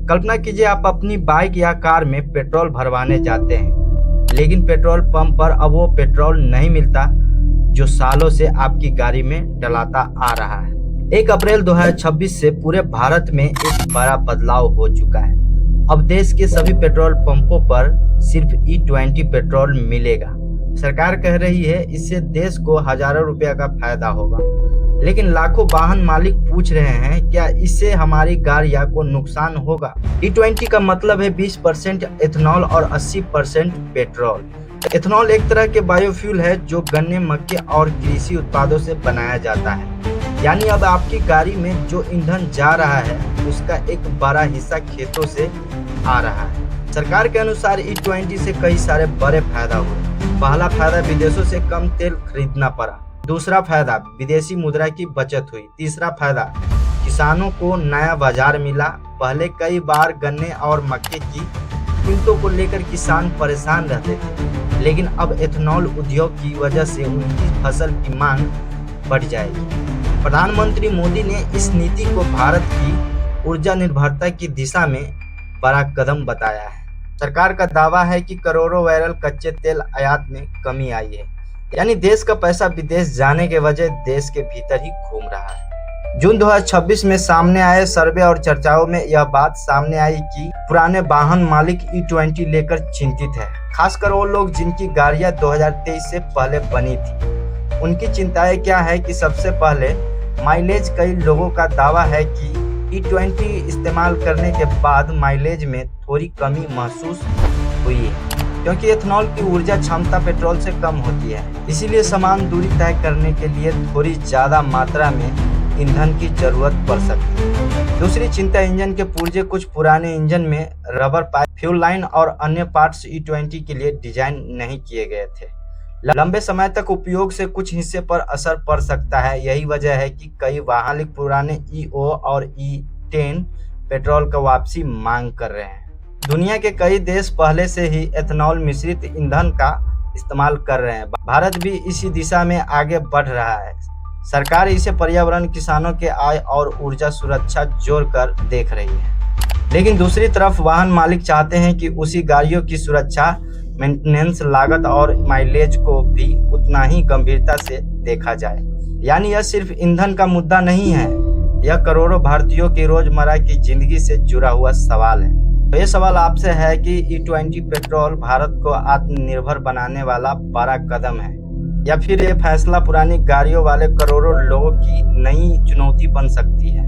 कल्पना कीजिए आप अपनी बाइक या कार में पेट्रोल भरवाने जाते हैं, लेकिन पेट्रोल पंप पर अब वो पेट्रोल नहीं मिलता जो सालों से आपकी गाड़ी में डलाता आ रहा है। 1 अप्रैल 2026 से पूरे भारत में एक बड़ा बदलाव हो चुका है। अब देश के सभी पेट्रोल पंपों पर सिर्फ E20 पेट्रोल मिलेगा। सरकार कह रही है इससे देश को हजारों रुपया का फायदा होगा, लेकिन लाखों वाहन मालिक पूछ रहे हैं क्या इससे हमारी गाड़ियां को नुकसान होगा। E20 का मतलब है 20% एथेनॉल और 80% पेट्रोल। एथेनॉल एक तरह के बायोफ्यूल है जो गन्ने, मक्के और कृषि उत्पादों से बनाया जाता है। यानी अब आपकी गाड़ी में जो ईंधन जा रहा है उसका एक बड़ा हिस्सा खेतों से आ रहा है। सरकार के अनुसार E20 से कई सारे बड़े फायदा हुए। पहला फायदा, विदेशों से कम तेल खरीदना पड़ा। दूसरा फायदा, विदेशी मुद्रा की बचत हुई। तीसरा फायदा, किसानों को नया बाजार मिला। पहले कई बार गन्ने और मक्के की कीमतों को लेकर किसान परेशान रहते थे, लेकिन अब एथेनॉल उद्योग की वजह से उनकी फसल की मांग बढ़ जाएगी। प्रधानमंत्री मोदी ने इस नीति को भारत की ऊर्जा निर्भरता की दिशा में बड़ा कदम बताया है। सरकार का दावा है कि करोड़ों बैरल कच्चे तेल आयात में कमी आई है, यानी देश का पैसा विदेश जाने के वजह देश के भीतर ही घूम रहा है। जून 2026 में सामने आए सर्वे और चर्चाओं में यह बात सामने आई कि पुराने वाहन मालिक E20 लेकर चिंतित है, खासकर वो लोग जिनकी गाड़ियां 2023 से पहले बनी थी। उनकी चिंताएं क्या है कि सबसे पहले माइलेज। कई लोगों का दावा है कि E20 इस्तेमाल करने के बाद माइलेज में थोड़ी कमी महसूस हुई है, क्योंकि एथेनॉल की ऊर्जा क्षमता पेट्रोल से कम होती है। इसीलिए समान दूरी तय करने के लिए थोड़ी ज़्यादा मात्रा में ईंधन की जरूरत पड़ सकती है। दूसरी चिंता इंजन के पुर्जे। कुछ पुराने इंजन में रबर पाइप, फ्यूल लाइन और अन्य पार्ट्स E20 के लिए डिजाइन नहीं किए गए थे। लंबे समय तक उपयोग से कुछ हिस्से पर असर पड़ सकता है। यही वजह है कि कई वाहन पुराने E0 और E10 पेट्रोल का वापसी मांग कर रहे हैं। दुनिया के कई देश पहले से ही एथेनॉल मिश्रित ईंधन का इस्तेमाल कर रहे हैं। भारत भी इसी दिशा में आगे बढ़ रहा है। सरकार इसे पर्यावरण, किसानों के आय और ऊर्जा सुरक्षा जोड़कर देख रही है। लेकिन दूसरी तरफ वाहन मालिक चाहते हैं कि उसी गाड़ियों की सुरक्षा, मेंटेनेंस लागत और माइलेज को भी उतना ही गंभीरता से देखा जाए। यानी यह सिर्फ ईंधन का मुद्दा नहीं है, यह करोड़ों भारतीयों की रोजमर्रा की जिंदगी से जुड़ा हुआ सवाल है। तो ये सवाल आपसे है कि E20 पेट्रोल भारत को आत्मनिर्भर बनाने वाला बड़ा कदम है, या फिर ये फैसला पुरानी गाड़ियों वाले करोड़ों लोगों की नई चुनौती बन सकती है।